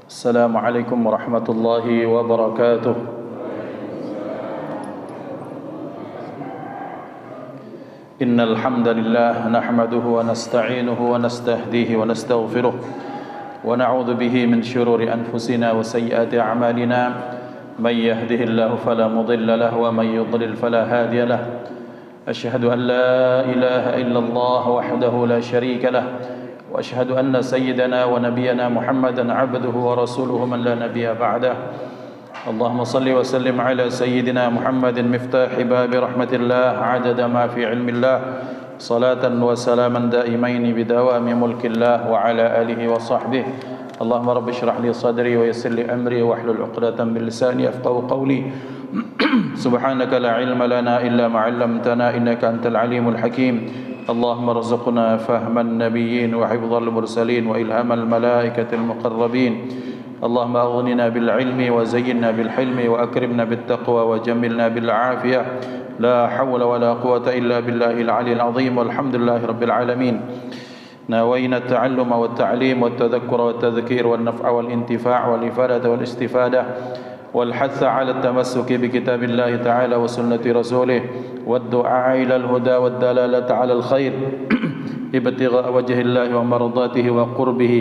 السلام عليكم ورحمة الله وبركاته. إن الحمد لله نحمده ونستعينه ونستهديه ونستغفره ونعوذ به من شرور أنفسنا وسيئات أعمالنا. من يهده الله فلا مضل له ومن يضلل فلا هادي له. أشهد أن لا إله إلا الله وحده لا شريك له، وأشهد أن سيدنا ونبينا محمدا عبده ورسوله من لا نبي بعده. اللهم صل وسلم على سيدنا محمد مفتاح باب رحمة الله عدد ما في علم الله، صلاة وسلاما دائمين بدوام ملك الله وعلى آله وصحبه. اللهم رب اشرح لي صدري ويسر لي أمري واحلل عقدة من لساني يفقهوا قولي. سبحانك لا علم لنا إلا ما علمتنا إنك أنت العليم الحكيم. اللهم ارزقنا فهم النبيين وحفظ المرسلين وإلهام الملائكة المقربين. اللهم أغننا بالعلم وزينا بالحلم وأكرمنا بالتقوى وجملنا بالعافية. لا حول ولا قوة إلا بالله العلي العظيم، والحمد لله رب العالمين. نوينا التعلم والتعليم والتذكر والتذكير والنفع والانتفاع والإفادة والاستفادة والحث على التمسك بكتاب الله تعالى وسنة رسوله والدعاء إلى الهدى والدلالة على الخير ابتغاء وجه الله ومرضاته وقربه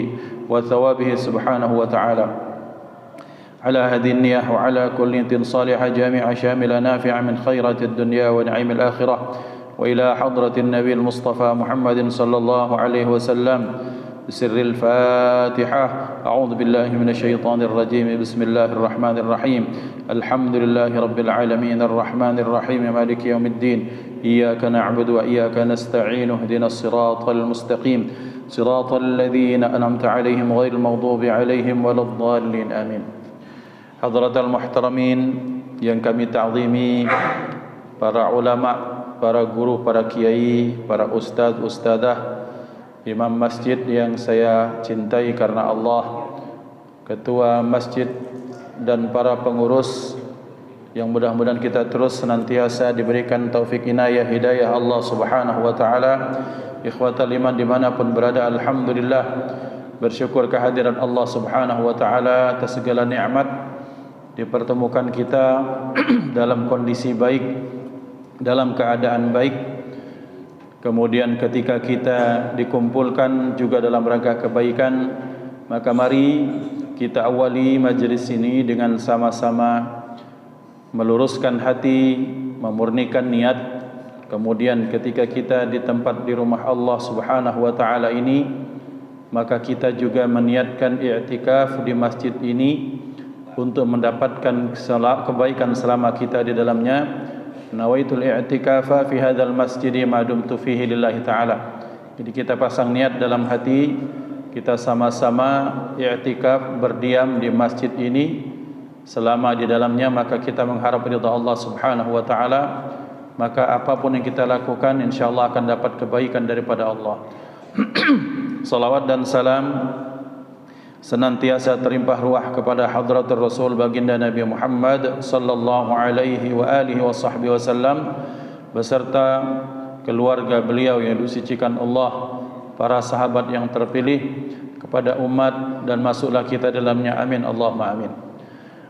وثوابه سبحانه وتعالى. على هذه النية وعلى كل نية صالحة جامعة شاملة نافعة من خيرات الدنيا ونعيم الآخرة، وإلى حضرة النبي المصطفى محمد صلى الله عليه وسلم بسر الفاتحة. أعوذ بالله من الشيطان الرجيم. بسم الله الرحمن الرحيم. الحمد لله رب العالمين الرحمن الرحيم مالك يوم الدين. إياك نعبد وإياك نستعين. اهدنا الصراط المستقيم صراط الذين أنعمت عليهم غير المغضوب عليهم ولا الضالين آمين. حضرات المحترمين yang kami ta'zimi, para ulama, para guru, para kiai, para ustaz, ustadzah, imam masjid yang saya cintai karena Allah, ketua masjid dan para pengurus yang mudah-mudahan kita terus senantiasa diberikan taufik inayah hidayah Allah Subhanahu wa taala. Ikhwatal iman dimanapun berada, alhamdulillah bersyukur kehadiran Allah Subhanahu wa taala atas segala nikmat dipertemukan kita dalam kondisi baik, dalam keadaan baik. Kemudian ketika kita dikumpulkan juga dalam rangka kebaikan, maka mari kita awali majlis ini dengan sama-sama meluruskan hati, memurnikan niat. Kemudian ketika kita di tempat di rumah Allah Subhanahu wa taala ini, maka kita juga meniatkan i'tikaf di masjid ini untuk mendapatkan kebaikan selama kita di dalamnya. Nawaitul i'tikafa fi hadzal masjid ma dumtu fihi lillahi ta'ala. Jadi kita pasang niat dalam hati, kita sama-sama i'tikaf berdiam di masjid ini selama di dalamnya, maka kita mengharap ridha Allah Subhanahu wa taala. Maka apapun yang kita lakukan insyaallah akan dapat kebaikan daripada Allah. Salawat dan salam senantiasa terimpah ruah kepada hadratur Rasul baginda Nabi Muhammad sallallahu alaihi wa alihi wasahbihi wasallam beserta keluarga beliau yang disucikan Allah, para sahabat yang terpilih, kepada umat dan masuklah kita dalamnya, amin Allahumma amin.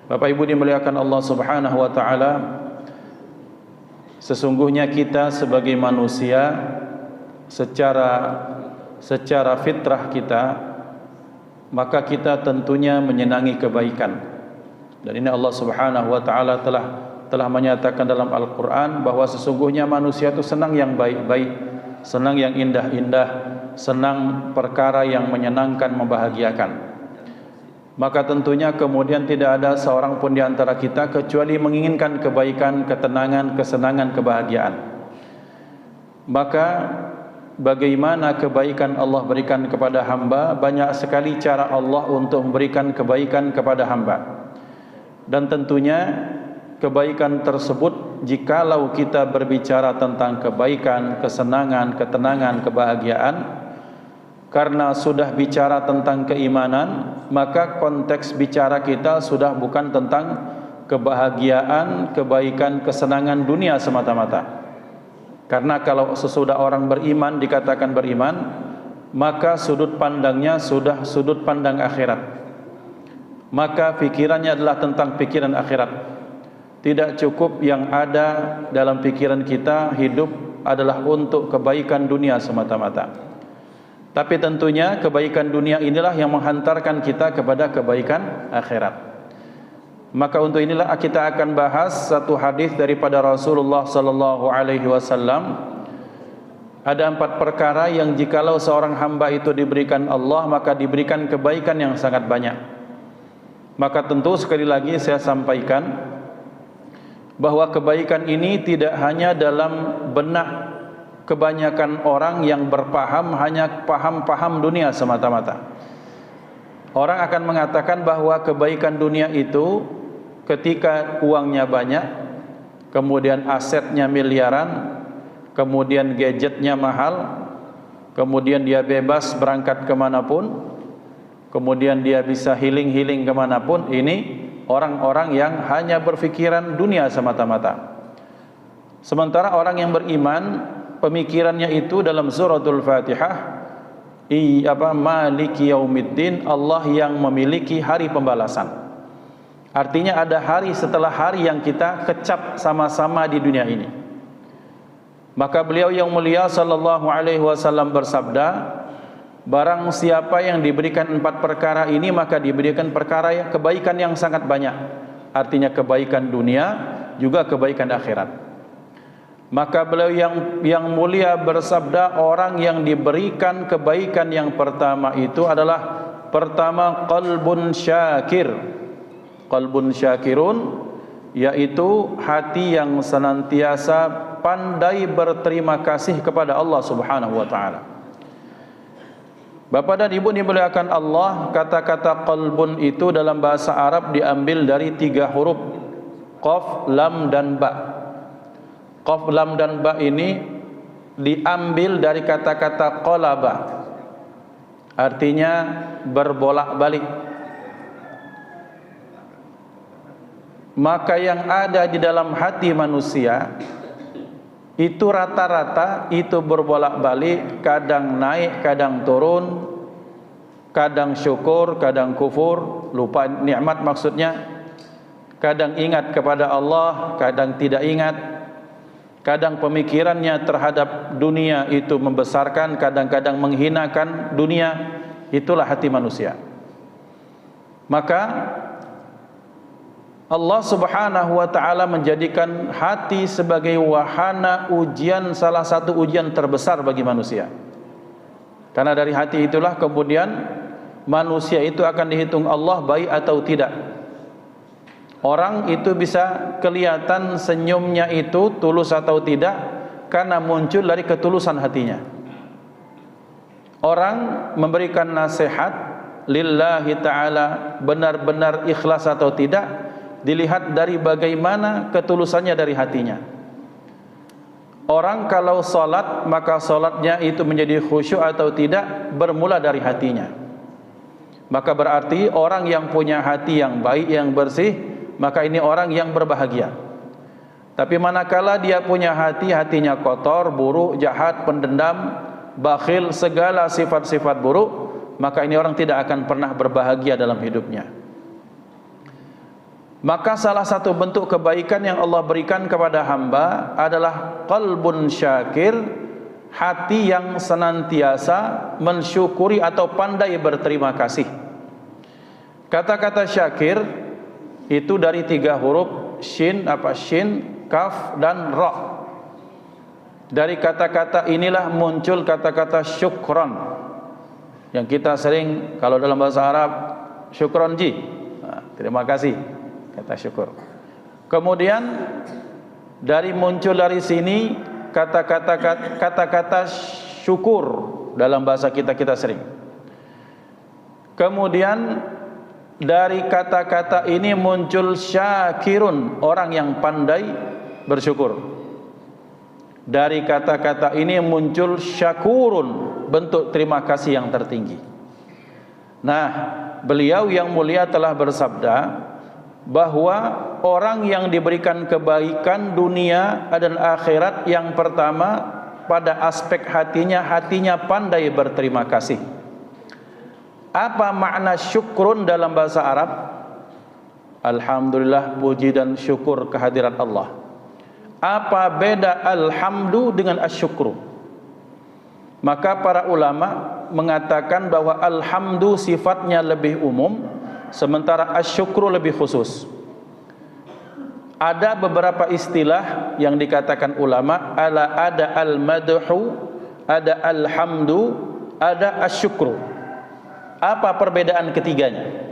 Bapak Ibu dimuliakan Allah Subhanahu wa taala, sesungguhnya kita sebagai manusia secara fitrah kita, maka kita tentunya menyenangi kebaikan. Dan ini Allah Subhanahu wa taala telah menyatakan dalam Al-Qur'an bahwa sesungguhnya manusia itu senang yang baik-baik, senang yang indah-indah, senang perkara yang menyenangkan, membahagiakan. Maka tentunya kemudian tidak ada seorang pun di antara kita kecuali menginginkan kebaikan, ketenangan, kesenangan, kebahagiaan. Maka bagaimana kebaikan Allah berikan kepada hamba? Banyak sekali cara Allah untuk memberikan kebaikan kepada hamba. Dan tentunya kebaikan tersebut, jikalau kita berbicara tentang kebaikan, kesenangan, ketenangan, kebahagiaan, karena sudah bicara tentang keimanan, maka konteks bicara kita sudah bukan tentang kebahagiaan, kebaikan, kesenangan dunia semata-mata. Karena kalau sesudah orang beriman dikatakan beriman, maka sudut pandangnya sudah sudut pandang akhirat. maka pikirannya adalah tentang pikiran akhirat. Tidak cukup yang ada dalam pikiran kita hidup adalah untuk kebaikan dunia semata-mata. Tapi tentunya kebaikan dunia inilah yang menghantarkan kita kepada kebaikan akhirat. Maka untuk inilah kita akan bahas satu hadis daripada Rasulullah sallallahu alaihi wasallam. Ada 4 perkara yang jikalau seorang hamba itu diberikan Allah, maka diberikan kebaikan yang sangat banyak. Maka tentu sekali lagi saya sampaikan bahwa kebaikan ini tidak hanya dalam benak kebanyakan orang yang berpaham hanya paham-paham dunia semata-mata. Orang akan mengatakan bahwa kebaikan dunia itu ketika uangnya banyak, kemudian asetnya miliaran, kemudian gadgetnya mahal, kemudian dia bebas berangkat kemanapun, kemudian dia bisa healing kemanapun. Ini orang-orang yang hanya berpikiran dunia semata-mata. Sementara orang yang beriman, pemikirannya itu dalam suratul Fatihah, Maliki Yaumiddin, Allah yang memiliki hari pembalasan. Artinya ada hari setelah hari yang kita kecap sama-sama di dunia ini. Maka beliau yang mulia sallallahu alaihi wasallam bersabda, barang siapa yang diberikan 4 perkara ini, maka diberikan kebaikan yang sangat banyak. Artinya kebaikan dunia juga kebaikan akhirat. Maka beliau yang mulia bersabda, orang yang diberikan kebaikan yang pertama itu adalah pertama qalbun syakir. Qalbun syakirun, yaitu hati yang senantiasa pandai berterima kasih kepada Allah Subhanahu wa taala. Bapak dan Ibu dimuliakan Allah, kata-kata qalbun itu dalam bahasa Arab diambil dari 3 huruf, qaf, lam dan ba. Qaf, lam dan ba ini diambil dari kata-kata qalaba. Artinya berbolak-balik. Maka yang ada di dalam hati manusia itu rata-rata itu berbolak-balik, kadang naik, kadang turun, kadang syukur, kadang kufur, lupa nikmat maksudnya, kadang ingat kepada Allah, kadang tidak ingat, kadang pemikirannya terhadap dunia itu membesarkan, kadang-kadang menghinakan dunia. Itulah hati manusia. Maka Allah Subhanahu wa taala menjadikan hati sebagai wahana ujian, salah satu ujian terbesar bagi manusia. Karena dari hati itulah kemudian manusia itu akan dihitung Allah baik atau tidak. Orang itu bisa kelihatan senyumnya itu tulus atau tidak karena muncul dari ketulusan hatinya. Orang memberikan nasihat lillahi ta'ala benar-benar ikhlas atau tidak dilihat dari bagaimana ketulusannya dari hatinya. Orang kalau salat, maka salatnya itu menjadi khusyuk atau tidak bermula dari hatinya. Maka berarti orang yang punya hati yang baik, yang bersih, maka ini orang yang berbahagia. Tapi manakala dia punya hatinya kotor, buruk, jahat, pendendam, bakhil, segala sifat-sifat buruk, maka ini orang tidak akan pernah berbahagia dalam hidupnya. Maka salah satu bentuk kebaikan yang Allah berikan kepada hamba adalah qalbun syakir, hati yang senantiasa mensyukuri atau pandai berterima kasih. Kata-kata syakir itu dari 3 huruf, shin, kaf dan ra. Dari kata-kata inilah muncul kata-kata syukron, yang kita sering kalau dalam bahasa Arab syukron ji, terima kasih, kata syukur. Kemudian muncul dari sini kata-kata syukur dalam bahasa kita sering. Kemudian dari kata-kata ini muncul syakirun, orang yang pandai bersyukur. Dari kata-kata ini muncul syakurun, bentuk terima kasih yang tertinggi. Nah, beliau yang mulia telah bersabda bahwa orang yang diberikan kebaikan dunia dan akhirat, yang pertama pada aspek hatinya pandai berterima kasih. Apa makna syukrun dalam bahasa Arab? Alhamdulillah, puji dan syukur kehadirat Allah. Apa beda alhamdu dengan asyukru? Maka para ulama mengatakan bahwa alhamdu sifatnya lebih umum, sementara asyukru lebih khusus. Ada beberapa istilah yang dikatakan ulama, ada al-madhu, ada alhamdu, ada asyukru. Apa perbedaan ketiganya?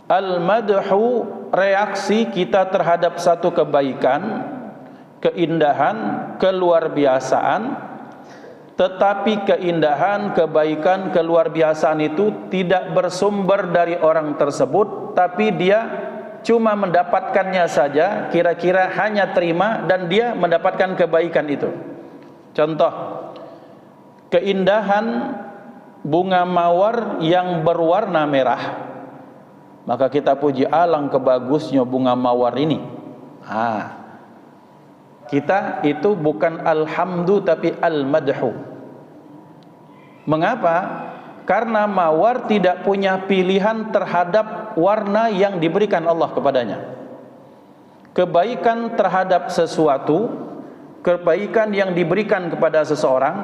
Al-madhu, reaksi kita terhadap satu kebaikan, keindahan, keluar biasaan. Tetapi keindahan, kebaikan, keluar biasaan itu tidak bersumber dari orang tersebut, tapi dia cuma mendapatkannya saja, kira-kira hanya terima dan dia mendapatkan kebaikan itu. Contoh, keindahan bunga mawar yang berwarna merah, maka kita puji, alangkah bagusnya bunga mawar ini. Kita itu bukan alhamdu tapi al-madhu. Mengapa? Karena mawar tidak punya pilihan terhadap warna yang diberikan Allah kepadanya. Kebaikan terhadap sesuatu, kebaikan yang diberikan kepada seseorang,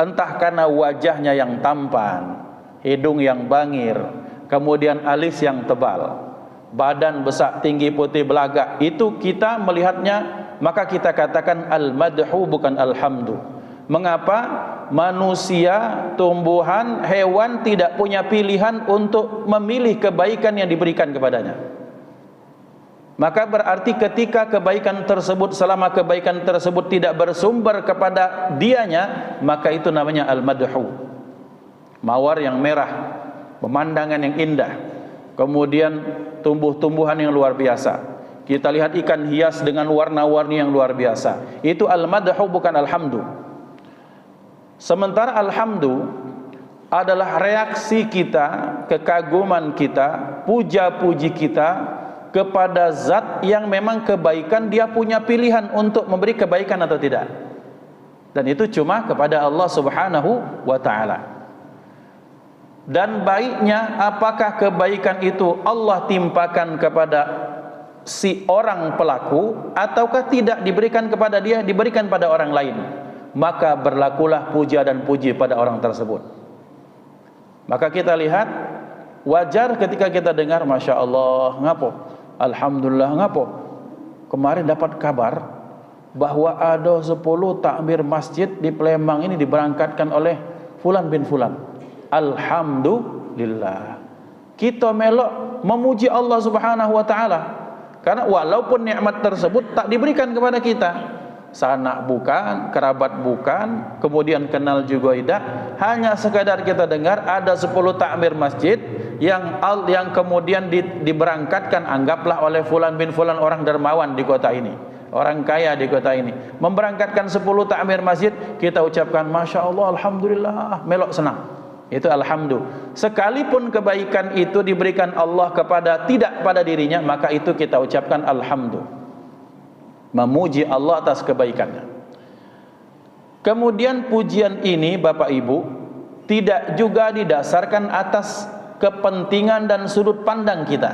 entah karena wajahnya yang tampan, hidung yang bangir, kemudian alis yang tebal, badan besar, tinggi, putih, belagak, itu kita melihatnya, maka kita katakan al-madhu bukan alhamdu. Mengapa? Manusia, tumbuhan, hewan tidak punya pilihan untuk memilih kebaikan yang diberikan kepadanya. Maka berarti ketika kebaikan tersebut, selama kebaikan tersebut tidak bersumber kepada dianya, maka itu namanya al-madhu. Mawar yang merah, pemandangan yang indah, kemudian tumbuh-tumbuhan yang luar biasa, kita lihat ikan hias dengan warna-warni yang luar biasa, itu al-madhu bukan alhamdu. Sementara alhamdu adalah reaksi kita, kekaguman kita, puja-puji kita kepada zat yang memang kebaikan dia punya pilihan untuk memberi kebaikan atau tidak, dan itu cuma kepada Allah Subhanahu wa ta'ala. Dan baiknya, apakah kebaikan itu Allah timpakan kepada si orang pelaku ataukah tidak diberikan kepada dia, diberikan pada orang lain, maka berlakulah puja dan puji pada orang tersebut. Maka kita lihat, wajar ketika kita dengar Masya Allah, ngapo, Alhamdulillah, ngapo, kemarin dapat kabar bahwa ada 10 takmir masjid di Palembang ini diberangkatkan oleh Fulan bin Fulan. Alhamdulillah, kita melok memuji Allah Subhanahu wa ta'ala, karena walaupun nikmat tersebut tak diberikan kepada kita, sanak bukan, kerabat bukan, kemudian kenal juga tidak, hanya sekadar kita dengar ada 10 takmir masjid yang kemudian diberangkatkan, anggaplah oleh Fulan bin Fulan, orang dermawan di kota ini, orang kaya di kota ini, memberangkatkan 10 takmir masjid, kita ucapkan Masya Allah, Alhamdulillah, melok senang. Itu alhamdu. Sekalipun kebaikan itu diberikan Allah kepada tidak pada dirinya, maka itu kita ucapkan alhamdu, memuji Allah atas kebaikannya. Kemudian pujian ini Bapak Ibu tidak juga didasarkan atas kepentingan dan sudut pandang kita.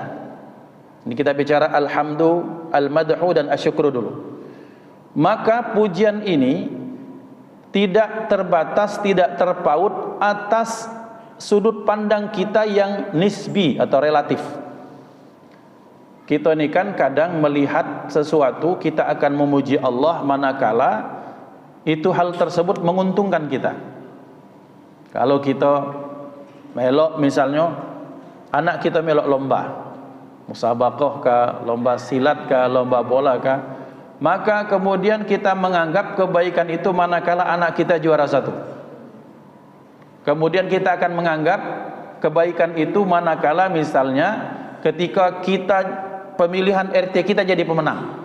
Ini kita bicara alhamdu, al-madhu dan asyukru dulu. Maka pujian ini tidak terbatas, tidak terpaut atas sudut pandang kita yang nisbi atau relatif. Kita ini kan kadang melihat sesuatu, kita akan memuji Allah manakala itu hal tersebut menguntungkan kita. Kalau kita melok, misalnya anak kita melok lomba, musabaqah kah, lomba silat kah, lomba bola kah, maka kemudian kita menganggap kebaikan itu manakala anak kita juara 1. Kemudian kita akan menganggap kebaikan itu manakala misalnya ketika kita pemilihan RT kita jadi pemenang.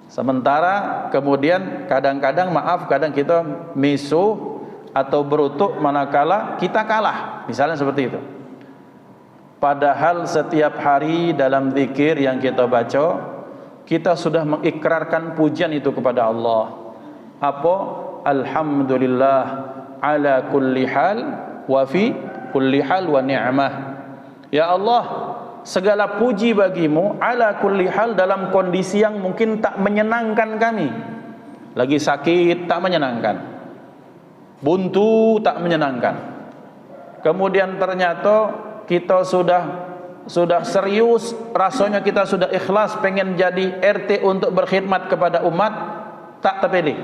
Sementara kemudian kadang-kadang kadang kita misuh atau berutuk manakala kita kalah, misalnya seperti itu. Padahal setiap hari dalam zikir yang kita baca, kita sudah mengikrarkan pujian itu kepada Allah. Apa? Alhamdulillah ala kulli hal wa fi kulli hal wa ni'mah. Ya Allah, segala puji bagimu ala kulli hal, dalam kondisi yang mungkin tak menyenangkan kami. Lagi sakit tak menyenangkan, buntu tak menyenangkan. Kemudian ternyata kita sudah serius, rasanya kita sudah ikhlas pengen jadi RT untuk berkhidmat kepada umat, tak terpilih.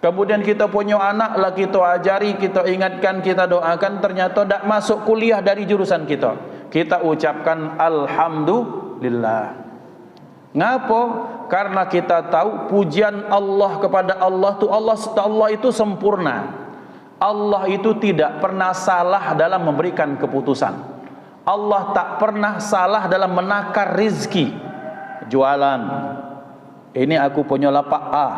Kemudian kita punya anak lah, kita ajari, kita ingatkan, kita doakan, ternyata tak masuk kuliah dari jurusan kita. Kita ucapkan alhamdulillah. Ngapa? Karena kita tahu pujian Allah kepada Allah itu sempurna. Allah itu tidak pernah salah dalam memberikan keputusan. Allah tak pernah salah dalam menakar rizki. Jualan, ini aku punya lapak A,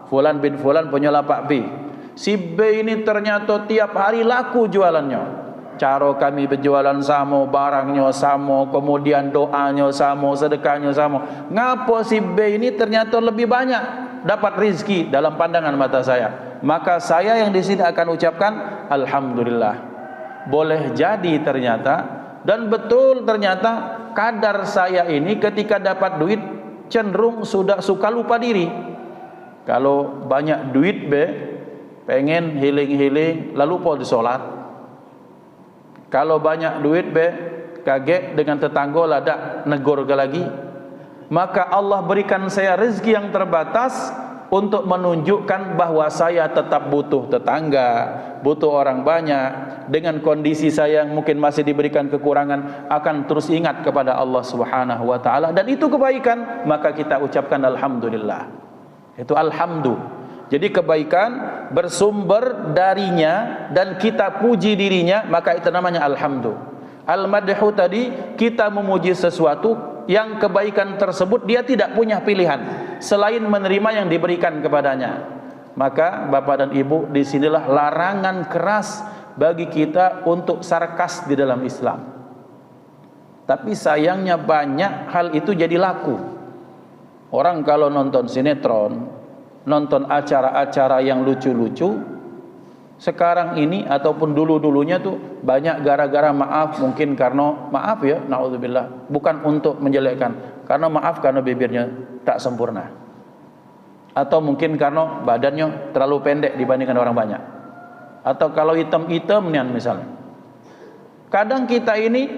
Fulan bin Fulan punya lapak B. Si B ini ternyata tiap hari laku jualannya. Cara kami berjualan sama, barangnya sama, kemudian doanya sama, sedekahnya sama. Ngapa si B ini ternyata lebih banyak dapat rizki dalam pandangan mata saya? Maka saya yang di sini akan ucapkan alhamdulillah. Boleh jadi ternyata, dan betul ternyata, kadar saya ini ketika dapat duit cenderung sudah suka lupa diri. Kalau banyak duit pengen healing lalu lupa di sholat. Kalau banyak duit kaget dengan tetangga ladak negor ke lagi. Maka Allah berikan saya rezeki yang terbatas untuk menunjukkan bahwa saya tetap butuh tetangga, butuh orang banyak. Dengan kondisi saya yang mungkin masih diberikan kekurangan, akan terus ingat kepada Allah Subhanahu wa taala, dan itu kebaikan, maka kita ucapkan alhamdulillah. Itu alhamdulillah. Jadi kebaikan bersumber darinya dan kita puji dirinya, maka itu namanya alhamdulillah. Al-madhu tadi, kita memuji sesuatu yang kebaikan tersebut dia tidak punya pilihan selain menerima yang diberikan kepadanya. Maka Bapak dan Ibu, disinilah larangan keras bagi kita untuk sarkas di dalam Islam. Tapi sayangnya banyak hal itu jadi laku. Orang kalau nonton sinetron, nonton acara-acara yang lucu-lucu, sekarang ini ataupun dulu-dulunya tuh banyak gara-gara maaf, mungkin karena maaf ya, naudzubillah, bukan untuk menjelekkan, karena maaf karena bibirnya tak sempurna, atau mungkin karena badannya terlalu pendek dibandingkan orang banyak, atau kalau hitam-hitam misalnya. Kadang kita ini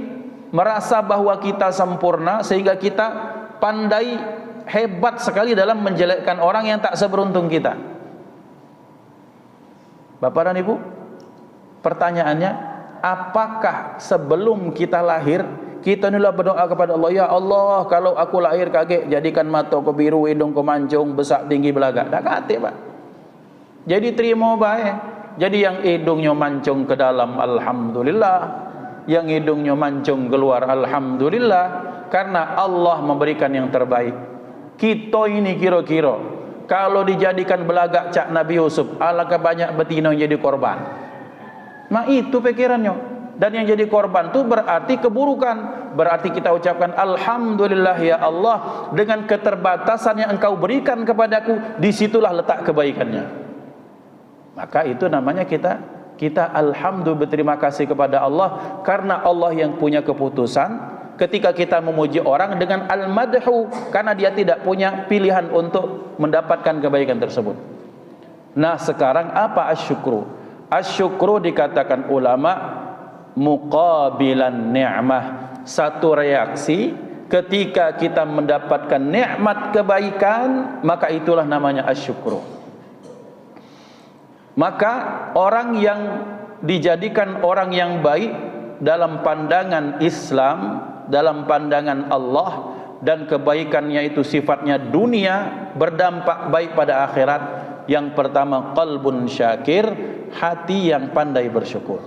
merasa bahwa kita sempurna sehingga kita pandai, hebat sekali dalam menjelekkan orang yang tak seberuntung kita. Bapak dan Ibu, pertanyaannya, apakah sebelum kita lahir kita inilah berdoa kepada Allah, ya Allah, kalau aku lahir kaget, jadikan mataku biru, hidungku mancung, besar tinggi belaga? Tak kate, Pak. Jadi terima baik. Jadi yang hidungnya mancung ke dalam, alhamdulillah. Yang hidungnya mancung keluar, alhamdulillah. Karena Allah memberikan yang terbaik. Kita ini kira-kira kalau dijadikan belagak cak Nabi Yusuf, alangkah banyak betina yang jadi korban. Nah itu pikirannya. Dan yang jadi korban itu berarti keburukan. Berarti kita ucapkan alhamdulillah ya Allah, dengan keterbatasan yang engkau berikan kepadaku, disitulah letak kebaikannya. Maka itu namanya kita alhamdulillah, berterima kasih kepada Allah, karena Allah yang punya keputusan. Ketika kita memuji orang dengan al-madhu, karena dia tidak punya pilihan untuk mendapatkan kebaikan tersebut. Nah sekarang apa asyukru? Asyukru dikatakan ulama muqabilan ni'mah, satu reaksi ketika kita mendapatkan nikmat kebaikan, maka itulah namanya asyukru. Maka orang yang dijadikan orang yang baik dalam pandangan Islam, dalam pandangan Allah, dan kebaikannya itu sifatnya dunia, berdampak baik pada akhirat. Yang pertama, qalbun syakir, hati yang pandai bersyukur,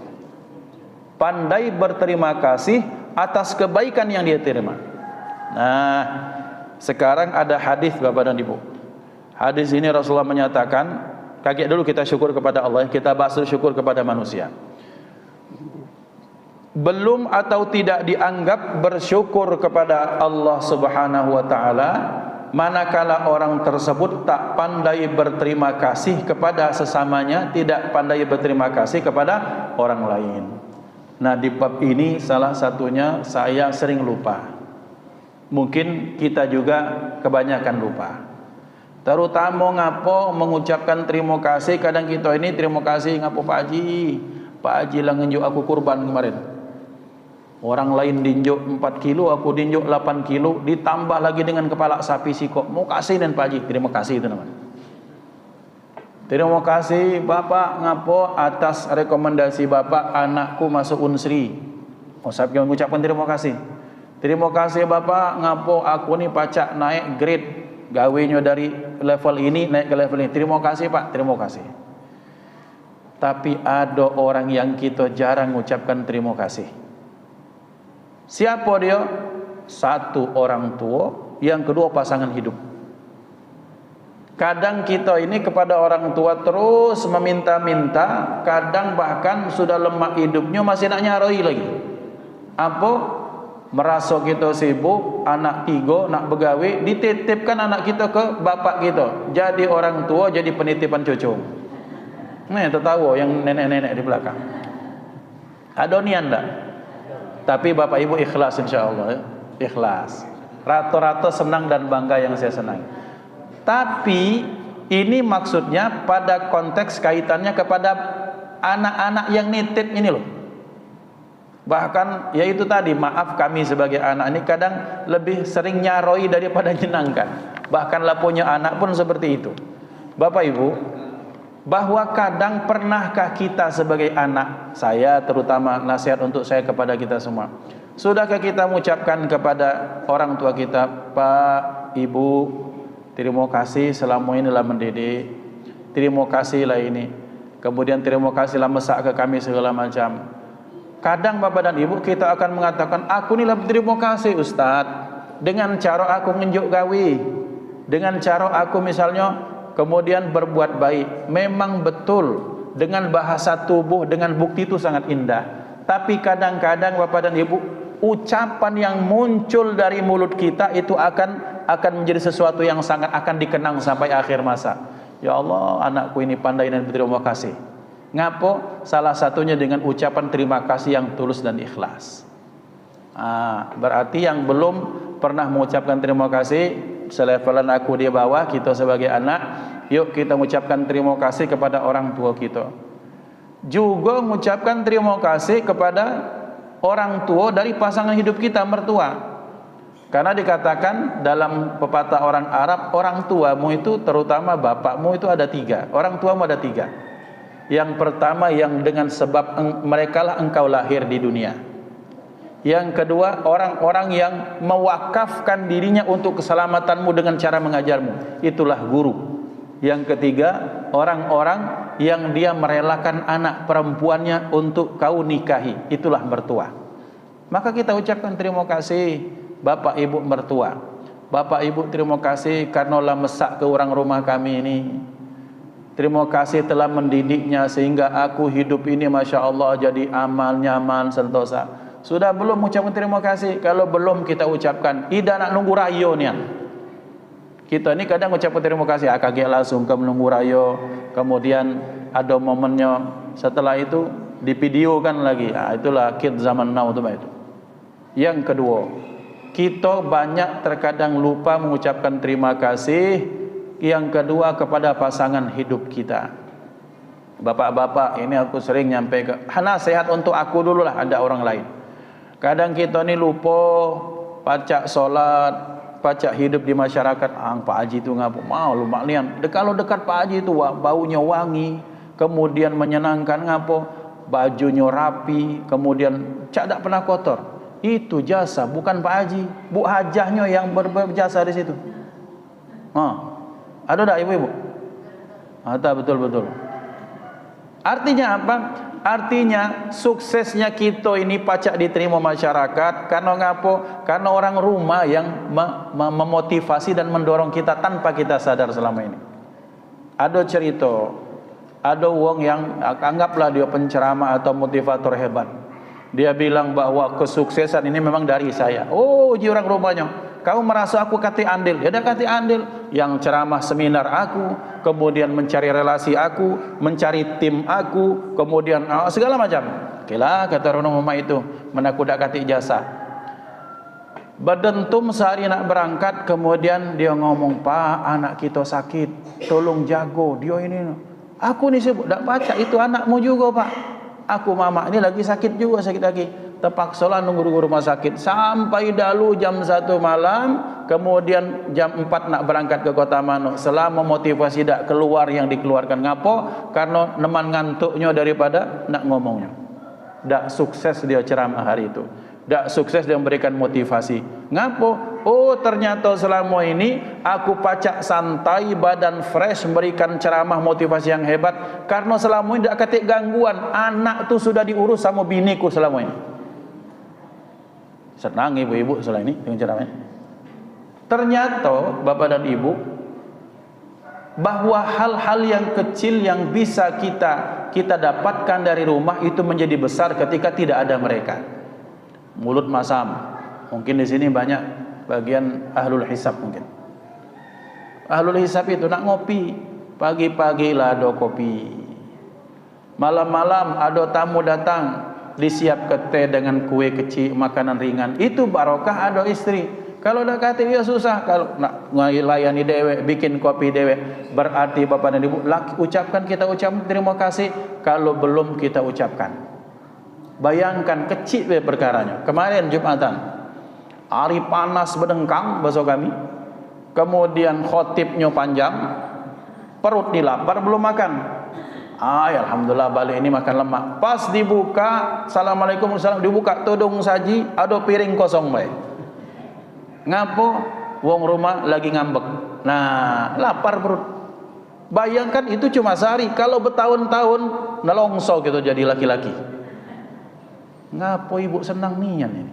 pandai berterima kasih atas kebaikan yang dia terima. Nah sekarang ada hadis Bapak dan Ibu. Hadis ini Rasulullah menyatakan, kaget dulu kita syukur kepada Allah, kita bahas syukur kepada manusia. Belum atau tidak dianggap bersyukur kepada Allah Subhanahu wa taala manakala orang tersebut tak pandai berterima kasih kepada sesamanya, tidak pandai berterima kasih kepada orang lain. Nah, di bab ini salah satunya saya sering lupa. Mungkin kita juga kebanyakan lupa. Terutama ngapo mengucapkan terima kasih. Kadang kita ini terima kasih ngapo Pak Haji. Pak Haji lah ngenjuk aku kurban kemarin. Orang lain dinjuk 4 kilo, aku dinjuk 8 kilo, ditambah lagi dengan kepala sapi sikok. Mau kasih dan Pak Haji, terima kasih itu namanya. Terima kasih Bapak ngapo atas rekomendasi Bapak anakku masuk Unsri. Oh, saya mengucapkan terima kasih. Terima kasih Bapak ngapo aku ni pacak naik grade gawenya dari level ini naik ke level ini. Terima kasih Pak, terima kasih. Tapi ada orang yang kita jarang mengucapkan terima kasih. Siapa dia? Satu, orang tua, yang kedua pasangan hidup. Kadang kita ini kepada orang tua terus meminta-minta, kadang bahkan sudah lemah hidupnya masih nak nyaroi lagi. Apa? Merasa kita sibuk, anak 3 nak begawe, dititipkan anak kita ke bapak kita. Jadi orang tua, jadi penitipan cucu. Nih, tertawa yang nenek-nenek di belakang. Ada nian tak? Tapi bapak ibu ikhlas insyaAllah. Ikhlas. Rata-rata senang dan bangga yang saya senang. Tapi ini maksudnya pada konteks kaitannya kepada anak-anak yang nitip ini loh. Bahkan ya itu tadi, maaf kami sebagai anak ini kadang lebih sering nyaroi daripada nyenangkan. Bahkan lah punya anak pun seperti itu. Bapak Ibu, bahwa kadang pernahkah kita sebagai anak, saya terutama nasihat untuk saya kepada kita semua, sudahkah kita mengucapkan kepada orang tua kita, Pak, Ibu, terima kasih selama ini lah mendidik, terima kasih lah ini, kemudian terima kasih lah masak ke kami segala macam. Kadang Bapak dan Ibu kita akan mengatakan, aku ni lah berterima kasih Ustaz, dengan cara aku ngenjuk gawe, dengan cara aku misalnya kemudian berbuat baik. Memang betul, dengan bahasa tubuh, dengan bukti itu sangat indah. Tapi kadang-kadang Bapak dan Ibu, ucapan yang muncul dari mulut kita itu akan menjadi sesuatu yang sangat akan dikenang sampai akhir masa. Ya Allah, anakku ini pandai dan berterima kasih. Ngapo? Salah satunya dengan ucapan terima kasih yang tulus dan ikhlas. Berarti yang belum pernah mengucapkan terima kasih, selevelan aku di bawah, kita sebagai anak, yuk kita mengucapkan terima kasih kepada orang tua kita. Juga mengucapkan terima kasih kepada orang tua dari pasangan hidup kita, mertua. Karena dikatakan dalam pepatah orang Arab, orang tuamu itu terutama bapakmu itu ada 3. Orang tuamu ada 3. Yang pertama, yang dengan sebab mereka lah engkau lahir di dunia. Yang kedua, orang-orang yang mewakafkan dirinya untuk keselamatanmu dengan cara mengajarmu, itulah guru. Yang ketiga, orang-orang yang dia merelakan anak perempuannya untuk kau nikahi, itulah mertua. Maka kita ucapkan terima kasih Bapak Ibu mertua. Bapak Ibu terima kasih karena lah mesak ke orang rumah kami ini. Terima kasih telah mendidiknya sehingga aku hidup ini Masya Allah jadi amal, nyaman, sentosa. Sudah belum ucapkan terima kasih? Kalau belum kita ucapkan, ida nak nunggu rayo ni. Kita ni kadang ucapkan terima kasih, kaget langsung ke menunggu rayo. Kemudian ada momennya, setelah itu divideokan lagi. Itulah kid zaman now itu. Yang kedua, kita banyak terkadang lupa mengucapkan terima kasih. Yang kedua kepada pasangan hidup kita. Bapak-bapak, ini aku sering nyampe ke nasihat untuk aku dulu lah, ada orang lain. Kadang kita ni lupa pacak solat, pacak hidup di masyarakat. Pak Haji tu ngapu mau lu maklian. Kalau dekat Pak Haji tu baunya wangi, kemudian menyenangkan ngapo, bajunya rapi, kemudian cak tak pernah kotor. Itu jasa, bukan Pak Haji, Bu Hajahnya yang berjasa di situ. Ada tak ibu-ibu? Ada, betul-betul. Artinya apa? Artinya suksesnya kita ini pacak diterima masyarakat karena ngapo? Karena orang rumah yang memotivasi dan mendorong kita tanpa kita sadar selama ini. Ada cerita, ada wong yang anggaplah dia penceramah atau motivator hebat. Dia bilang bahwa kesuksesan ini memang dari saya. Oh, ji orang rumahnya, kau merasa aku kati andil? Ya dah kati andil. Yang ceramah seminar aku, kemudian mencari relasi aku, mencari tim aku, kemudian segala macam. Okeylah, kata orang mama itu, menaku dak kata ijazah. Berdentum sehari nak berangkat, kemudian dia ngomong, "Pak, anak kita sakit, tolong jago dia ini." Aku ni sibuk dak baca, itu anakmu juga, Pak. Aku mama ini lagi sakit juga, sakit lagi. Terpaksalah nunggu di rumah sakit sampai dahulu jam 1 malam, kemudian jam 4 nak berangkat ke Kota Manuk. Selama motivasi dak keluar yang dikeluarkan, ngapo? Karena neman ngantuknya daripada nak ngomongnya. Dak sukses dia ceramah hari itu, dak sukses dia memberikan motivasi. Ngapo? Oh, ternyata selama ini aku pacak santai, badan fresh, memberikan ceramah motivasi yang hebat. Karena selama ini dak ketik gangguan, anak tu sudah diurus sama biniku selama ini. Senang ibu-ibu selama ini dengan ceramahnya. Ternyata bapak dan ibu, bahwa hal-hal yang kecil yang bisa kita dapatkan dari rumah itu menjadi besar ketika tidak ada mereka. Mulut masam. Mungkin di sini banyak bagian ahlul hisab mungkin. Ahlul hisab itu nak ngopi, pagi-pagi lah ada kopi. Malam-malam ada tamu datang, disiap ke teh dengan kue kecil, makanan ringan. Itu barokah ada istri. Kalau dah kata dia susah, kalau nak melayani dewek, bikin kopi dewek, berarti bapak dan ibu ucapkan, kita ucapkan terima kasih. Kalau belum kita ucapkan, bayangkan kecil perkaranya. Kemarin Jumatan, hari panas berdengkang bahasa kami, kemudian khotibnya panjang, perut dilapar belum makan. Alhamdulillah balik ini makan lemak. Pas dibuka, assalamualaikum warahmatullahi wabarakatuh, dibuka todong saji, ada piring kosong baik. Ngapo? Wong rumah lagi ngambek. Nah, lapar perut. Bayangkan itu cuma sehari. Kalau bertahun-tahun nelongso gitu jadi laki-laki. Ngapo ibu senang nian ini?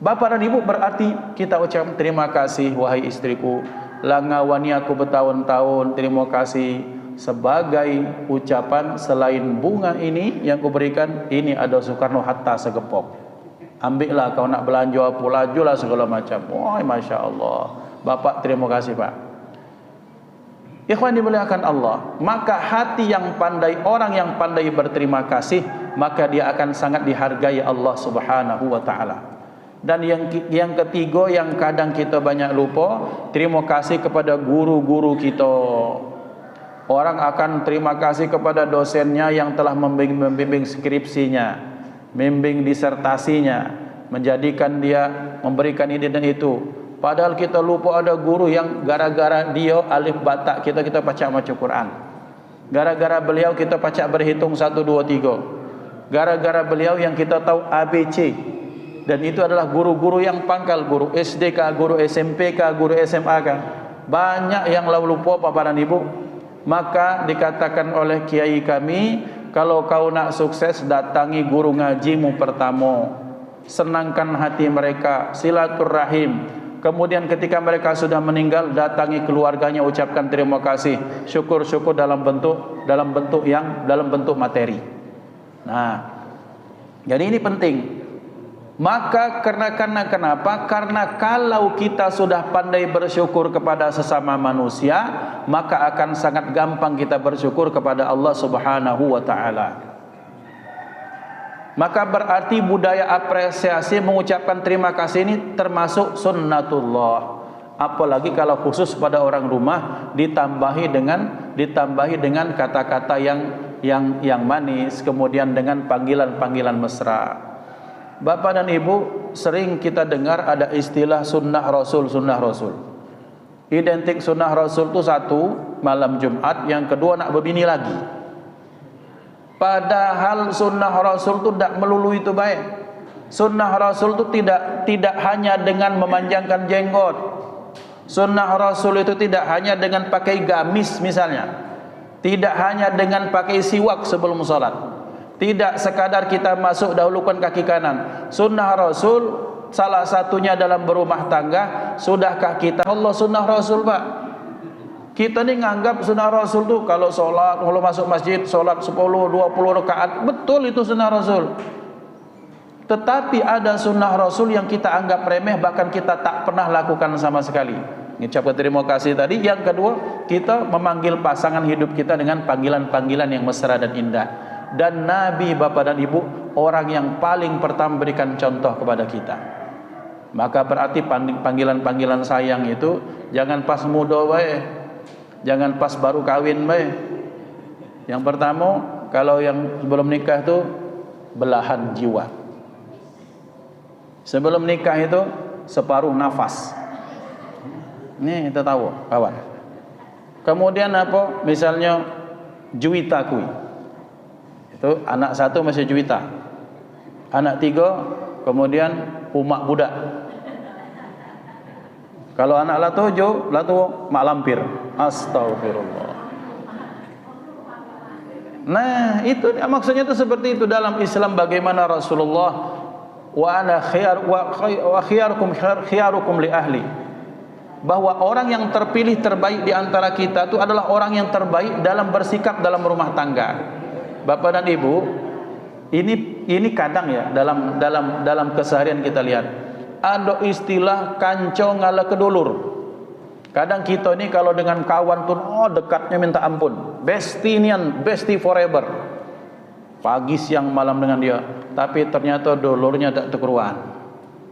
Bapak dan ibu berarti kita ucap terima kasih wahai istriku, langawani aku bertahun-tahun, terima kasih. Sebagai ucapan selain bunga ini yang kuberikan, ini ada Soekarno Hatta segepok. Ambillah kau nak belanja apa, lajulah segala macam. Wah, Masya Allah. Bapak terima kasih Pak. Ikhwan dimuliakan Allah. Maka hati yang pandai, orang yang pandai berterima kasih, maka dia akan sangat dihargai Allah Subhanahu wa ta'ala. Dan yang ketiga yang kadang kita banyak lupa, terima kasih kepada guru-guru kita. Orang akan terima kasih kepada dosennya yang telah membimbing skripsinya, membimbing disertasinya, menjadikan dia memberikan ini dan itu. Padahal kita lupa ada guru yang gara-gara dia alif batak kita baca Quran. Gara-gara beliau kita baca berhitung 1 2 3. Gara-gara beliau yang kita tahu ABC. Dan itu adalah guru-guru yang pangkal, guru SD kah, guru SMP kah, guru SMA kah. Banyak yang lalu lupa Bapak dan Ibu. Maka dikatakan oleh kiai kami, kalau kau nak sukses, datangi guru ngajimu pertama, senangkan hati mereka, silaturahim. Kemudian ketika mereka sudah meninggal, datangi keluarganya, ucapkan terima kasih, syukur-syukur dalam bentuk materi. Nah, jadi ini penting. Maka kenapa? Karena kalau kita sudah pandai bersyukur kepada sesama manusia, maka akan sangat gampang kita bersyukur kepada Allah Subhanahu wa ta'ala. Maka berarti budaya apresiasi mengucapkan terima kasih ini termasuk sunnatullah. Apalagi kalau khusus pada orang rumah, ditambahi dengan kata-kata yang manis, kemudian dengan panggilan-panggilan mesra. Bapak dan Ibu, sering kita dengar ada istilah sunnah Rasul. Identik sunnah Rasul itu satu, malam Jumat, yang kedua nak berbini lagi. Padahal sunnah Rasul itu tidak melulu itu baik. Sunnah Rasul itu tidak hanya dengan memanjangkan jenggot. Sunnah Rasul itu tidak hanya dengan pakai gamis misalnya. Tidak hanya dengan pakai siwak sebelum salat. Tidak sekadar kita masuk dahulukan kaki kanan. Sunnah Rasul salah satunya dalam berumah tangga. Sudahkah kita Allah sunnah Rasul Pak? Kita ni nganggap sunnah Rasul tu kalau solat, kalau masuk masjid solat 10, 20 rakaat, betul itu sunnah Rasul. Tetapi ada sunnah Rasul yang kita anggap remeh, bahkan kita tak pernah lakukan sama sekali. Mengucapkan terima kasih tadi. Yang kedua, kita memanggil pasangan hidup kita dengan panggilan-panggilan yang mesra dan indah. Dan Nabi Bapak dan Ibu orang yang paling pertama berikan contoh kepada kita. Maka berarti panggilan-panggilan sayang itu jangan pas muda bae, jangan pas baru kawin bae. Yang pertama, kalau yang sebelum nikah itu belahan jiwa. Sebelum nikah itu separuh nafas. Ini kita tahu, kawan. Kemudian apa? Misalnya juwita kui. Itu anak satu masih juwita. Anak tiga kemudian umak budak. Kalau anak lah tujuh, mak lampir. Astagfirullah. Nah, itu maksudnya itu seperti itu dalam Islam. Bagaimana Rasulullah wa ana khiyarukum li ahli, bahwa orang yang terpilih terbaik di antara kita itu adalah orang yang terbaik dalam bersikap dalam rumah tangga. Bapak dan Ibu, ini kadang ya dalam keseharian kita lihat ada istilah kanco ngala kedulur. Kadang kita ini kalau dengan kawan tuh dekatnya minta ampun, bestie forever, pagi siang malam dengan dia, tapi ternyata dulurnya tak terkeruan,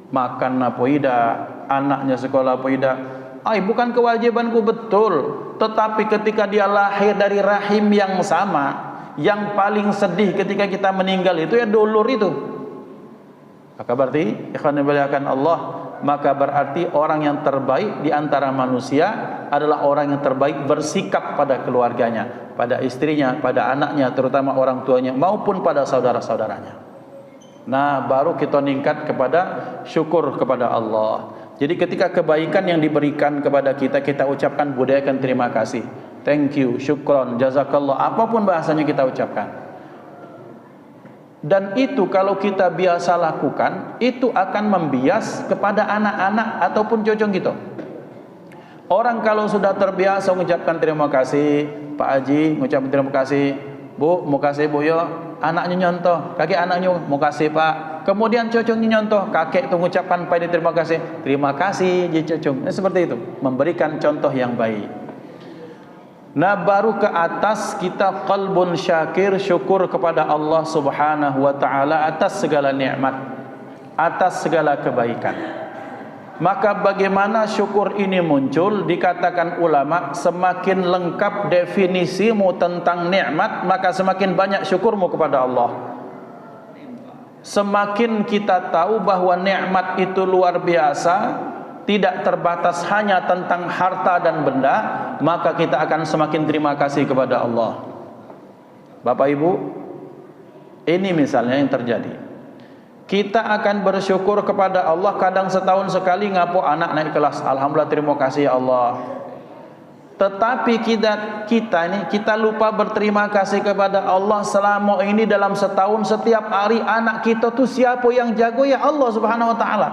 makan apa tidak, anaknya sekolah apa tidak. Bukan kewajibanku, betul, tetapi ketika dia lahir dari rahim yang sama, yang paling sedih ketika kita meninggal itu ya dulur itu. Maka berarti ikhwan yang dimuliakan Allah, maka berarti orang yang terbaik di antara manusia adalah orang yang terbaik bersikap pada keluarganya, pada istrinya, pada anaknya, terutama orang tuanya maupun pada saudara-saudaranya. Nah, baru kita meningkat kepada syukur kepada Allah. Jadi ketika kebaikan yang diberikan kepada kita, kita ucapkan, budayakan terima kasih, thank you, syukron, jazakallah, apapun bahasanya kita ucapkan. Dan itu kalau kita biasa lakukan, itu akan membias kepada anak-anak ataupun cucu kita. Orang kalau sudah terbiasa mengucapkan terima kasih, Pak Haji mengucapkan terima kasih, Bu, mau kasih Bu yo, anaknya nyontoh, kakek anaknya mau kasih Pak. Kemudian cucunya nyontoh, kakek itu mengucapkan pada terima kasih ji cucu. Seperti itu, memberikan contoh yang baik. Nah, baru ke atas kita qalbun syakir, syukur kepada Allah Subhanahu wa taala atas segala nikmat, atas segala kebaikan. Maka bagaimana syukur ini muncul? Dikatakan ulama, semakin lengkap definisimu tentang nikmat, maka semakin banyak syukurmu kepada Allah. Semakin kita tahu bahwa nikmat itu luar biasa, tidak terbatas hanya tentang harta dan benda, maka kita akan semakin terima kasih kepada Allah. Bapak Ibu, ini misalnya yang terjadi. Kita akan bersyukur kepada Allah kadang setahun sekali ngapo anak naik kelas, alhamdulillah terima kasih ya Allah. Tetapi kita lupa berterima kasih kepada Allah selama ini dalam setahun. Setiap hari anak kita tuh siapa yang jago? Ya Allah Subhanahu wa taala.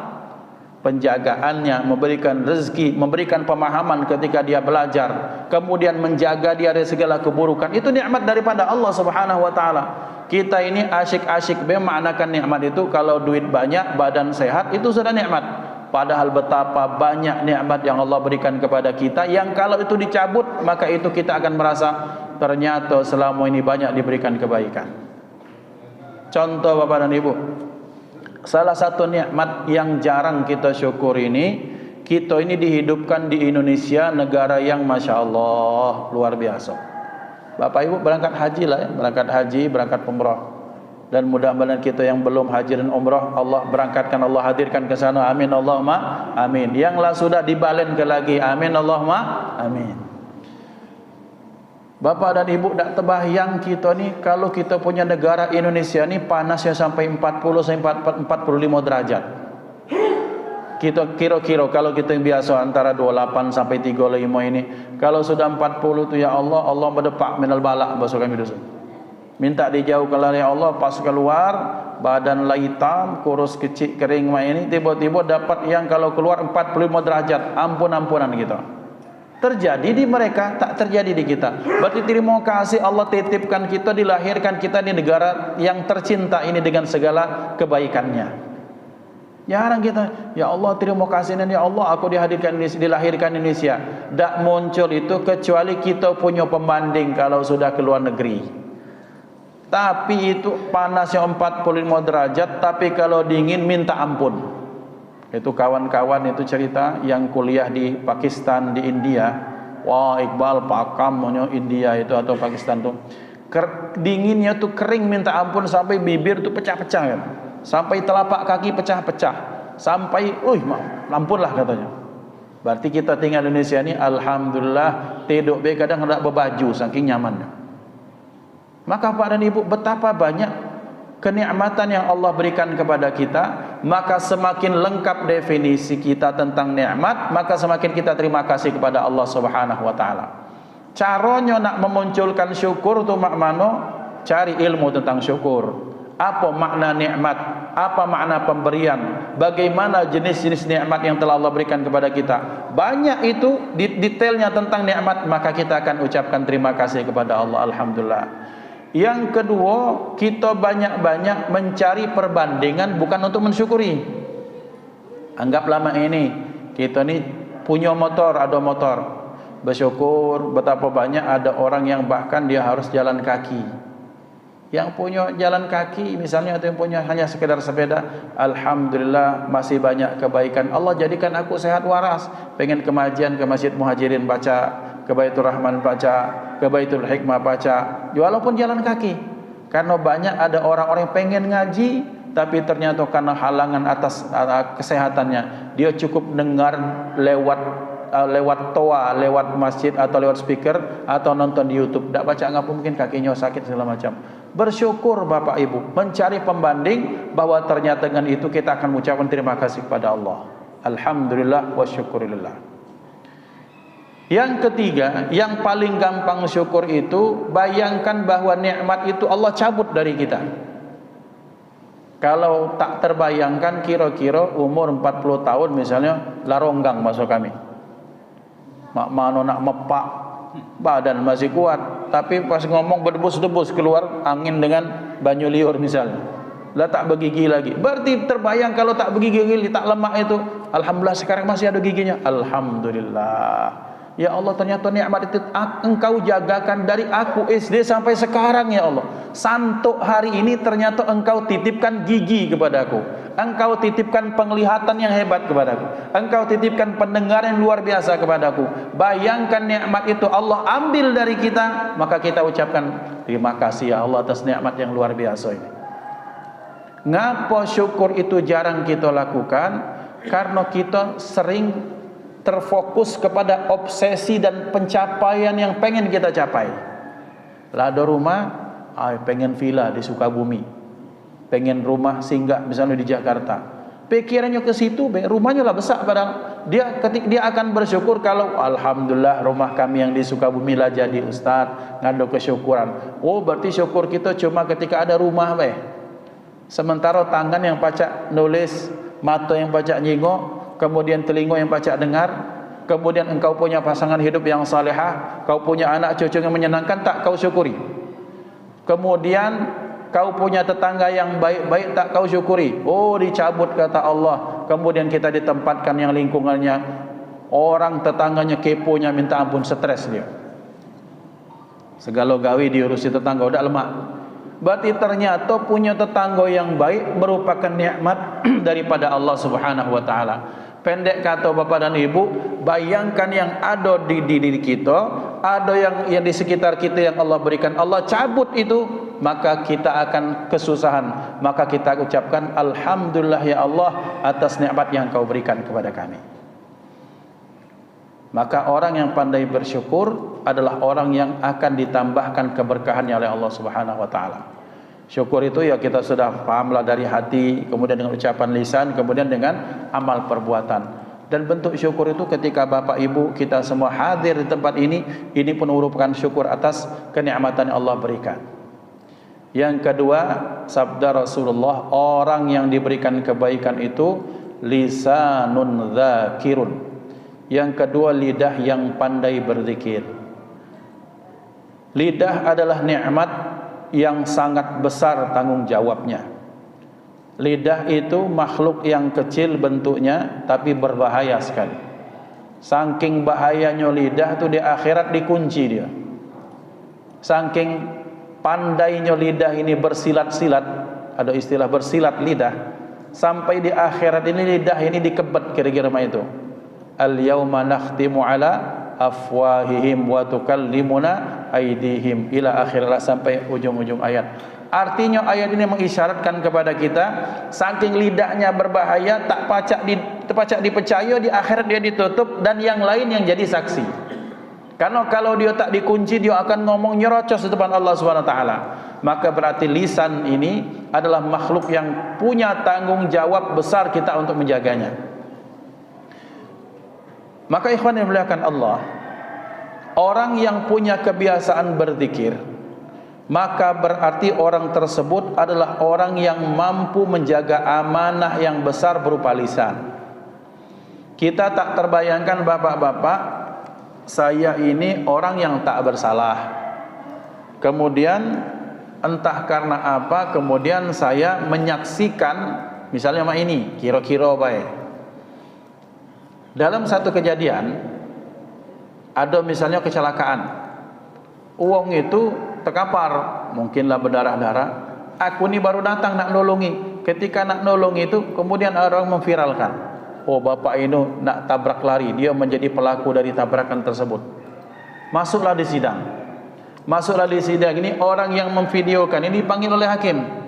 Penjagaannya, memberikan rezeki, memberikan pemahaman ketika dia belajar, kemudian menjaga dia dari segala keburukan, itu nikmat daripada Allah Subhanahu wa taala. Kita ini asyik-asyik memaknakan nikmat itu kalau duit banyak, badan sehat, itu sudah nikmat. Padahal betapa banyak nikmat yang Allah berikan kepada kita, yang kalau itu dicabut, maka itu kita akan merasa ternyata selama ini banyak diberikan kebaikan. Contoh Bapak dan Ibu, salah satu nikmat yang jarang kita syukur ini, kita ini dihidupkan di Indonesia, negara yang Masya Allah luar biasa. Bapak Ibu berangkat haji lah ya, berangkat haji, berangkat umrah. Dan mudah-mudahan kita yang belum haji dan umrah, Allah berangkatkan, Allah hadirkan ke sana, amin Allahumma amin. Yang lah sudah dibalen ke lagi, amin Allahumma amin. Bapak dan Ibu, tak terbayang kita ni kalau kita punya negara Indonesia ni panasnya sampai 40 sampai 45 derajat. Kita kira-kira kalau kita yang biasa antara 28 sampai 35 ini, kalau sudah 40 tu ya Allah, Allah berdepak minal balak bahasa kami dosa. Minta dijauhkan oleh Allah, pas keluar badan hitam, kurus kecil kering ini, tiba-tiba dapat yang kalau keluar 45 derajat, ampun-ampunan kita. Terjadi di mereka, tak terjadi di kita. Berarti terima kasih Allah titipkan kita, dilahirkan kita di negara yang tercinta ini dengan segala kebaikannya. Jarang kita, ya Allah terima kasih, dan ya Allah aku dilahirkan di Indonesia. Tak muncul itu kecuali kita punya pembanding kalau sudah ke luar negeri. Tapi itu panasnya 45 derajat, tapi kalau dingin minta ampun. Itu kawan-kawan itu cerita yang kuliah di Pakistan, di India. Wah, Iqbal pakam India itu atau Pakistan tuh. Dinginnya tuh kering minta ampun, sampai bibir tuh pecah-pecah kan. Sampai telapak kaki pecah-pecah. Sampai, ampun lah katanya. Berarti kita tinggal di Indonesia ini alhamdulillah tidur be kadang hendak berbaju saking nyamannya. Maka Pak dan Ibu, betapa banyak kenikmatan yang Allah berikan kepada kita. Maka semakin lengkap definisi kita tentang nikmat, maka semakin kita terima kasih kepada Allah Subhanahu wa taala. Caranya nak memunculkan syukur tu mak mano? Cari ilmu tentang syukur. Apa makna nikmat? Apa makna pemberian? Bagaimana jenis-jenis nikmat yang telah Allah berikan kepada kita? Banyak itu detailnya tentang nikmat, maka kita akan ucapkan terima kasih kepada Allah. Alhamdulillah. Yang kedua, kita banyak-banyak mencari perbandingan bukan untuk mensyukuri. Anggap lama ini kita ni punya motor, ada motor. Bersyukur betapa banyak ada orang yang bahkan dia harus jalan kaki. Yang punya jalan kaki misalnya, atau yang punya hanya sekedar sepeda, alhamdulillah masih banyak kebaikan. Allah jadikan aku sehat waras. Pengen kemajian ke Masjid Muhajirin baca, ke Baitur Rahman baca, ke Baitul Hikmah baca, walaupun jalan kaki. Karena banyak ada orang-orang yang pengen ngaji, tapi ternyata karena halangan atas kesehatannya, dia cukup dengar lewat toa, lewat masjid atau lewat speaker, atau nonton di YouTube. Tak baca ngapa, mungkin kakinya sakit segala macam. Bersyukur Bapak Ibu, mencari pembanding bahwa ternyata dengan itu kita akan mengucapkan terima kasih kepada Allah. Alhamdulillah wa syukurillah. Yang ketiga, yang paling gampang syukur itu, bayangkan bahwa nikmat itu Allah cabut dari kita. Kalau tak terbayangkan, kira-kira umur 40 tahun misalnya, laronggang masuk kami. Mak mano nak mepak, badan masih kuat, tapi pas ngomong berdebus-debus keluar angin dengan banyu liur misalnya. Lah tak bergigi lagi. Berarti terbayang kalau tak bergigi, tak lemak itu. Alhamdulillah sekarang masih ada giginya. Alhamdulillah. Ya Allah, ternyata nikmat itu Engkau jagakan dari aku SD sampai sekarang ya Allah. Santuk hari ini ternyata Engkau titipkan gigi kepadaku. Engkau titipkan penglihatan yang hebat kepadaku. Engkau titipkan pendengaran yang luar biasa kepadaku. Bayangkan nikmat itu Allah ambil dari kita, maka kita ucapkan terima kasih ya Allah atas nikmat yang luar biasa ini. Ngapa syukur itu jarang kita lakukan? Karena kita sering terfokus kepada obsesi dan pencapaian yang pengen kita capai. Lah ada rumah, pengen villa di Sukabumi, pengen rumah singgah misalnya di Jakarta. Pikirannya ke situ, rumahnya lah besar, padahal dia akan bersyukur kalau alhamdulillah rumah kami yang di Sukabumi lah jadi ustaz, ngado kesyukuran. Oh, berarti syukur kita cuma ketika ada rumah Sementara tangan yang pacak nulis, mata yang pacak nyingok, kemudian telinga yang pacak dengar, kemudian engkau punya pasangan hidup yang salihah, kau punya anak cucu yang menyenangkan, tak kau syukuri. Kemudian kau punya tetangga yang baik-baik, tak kau syukuri. Oh, dicabut kata Allah. Kemudian kita ditempatkan yang lingkungannya orang tetangganya keponya minta ampun, stres dia. Segala gawe diurusi tetangga, udah lemak. Berarti ternyata punya tetangga yang baik merupakan nikmat daripada Allah Subhanahu wa taala. Pendek kata Bapak dan Ibu, bayangkan yang ada di diri kita, ada yang di sekitar kita yang Allah berikan, Allah cabut itu, maka kita akan kesusahan. Maka kita ucapkan alhamdulillah ya Allah atas nikmat yang Kau berikan kepada kami. Maka orang yang pandai bersyukur adalah orang yang akan ditambahkan keberkahannya oleh Allah Subhanahu wa taala. Syukur itu ya kita sudah pahamlah dari hati, kemudian dengan ucapan lisan, kemudian dengan amal perbuatan. Dan bentuk syukur itu ketika Bapak Ibu kita semua hadir di tempat ini pun merupakan syukur atas kenikmatan yang Allah berikan. Yang kedua, sabda Rasulullah, orang yang diberikan kebaikan itu lisanun dzakirun. Yang kedua, lidah yang pandai berzikir. Lidah adalah nikmat yang sangat besar tanggung jawabnya. Lidah itu makhluk yang kecil bentuknya, tapi berbahaya sekali. Saking bahayanya lidah itu di akhirat dikunci dia. Saking pandainya lidah ini bersilat-silat, ada istilah bersilat lidah, sampai di akhirat ini lidah ini dikebet kira-kira itu. Al-yauma nakhtimu ala afwahihim wa tukallimuna aydihim ila akhirlah, sampai ujung-ujung ayat. Artinya ayat ini mengisyaratkan kepada kita, saking lidahnya berbahaya, tak pacak dipercaya, di akhirat dia ditutup dan yang lain yang jadi saksi. Karena kalau dia tak dikunci, dia akan ngomong nyerocos di depan Allah Subhanahu wa taala. Maka berarti lisan ini adalah makhluk yang punya tanggung jawab besar kita untuk menjaganya. Maka ikhwan yang dimuliakan Allah, orang yang punya kebiasaan berzikir, maka berarti orang tersebut adalah orang yang mampu menjaga amanah yang besar berupa lisan. Kita tak terbayangkan bapak-bapak, saya ini orang yang tak bersalah, kemudian entah karena apa, kemudian saya menyaksikan misalnya sama ini, kira-kira baik. Dalam satu kejadian, ada misalnya kecelakaan, uang itu terkapar, mungkinlah berdarah-darah. Aku ni baru datang nak nolongi. Ketika nak nolong itu, kemudian orang memviralkan, oh bapak ini nak tabrak lari, dia menjadi pelaku dari tabrakan tersebut. Masuklah di sidang. Masuklah di sidang ini, orang yang memvideokan ini dipanggil oleh hakim.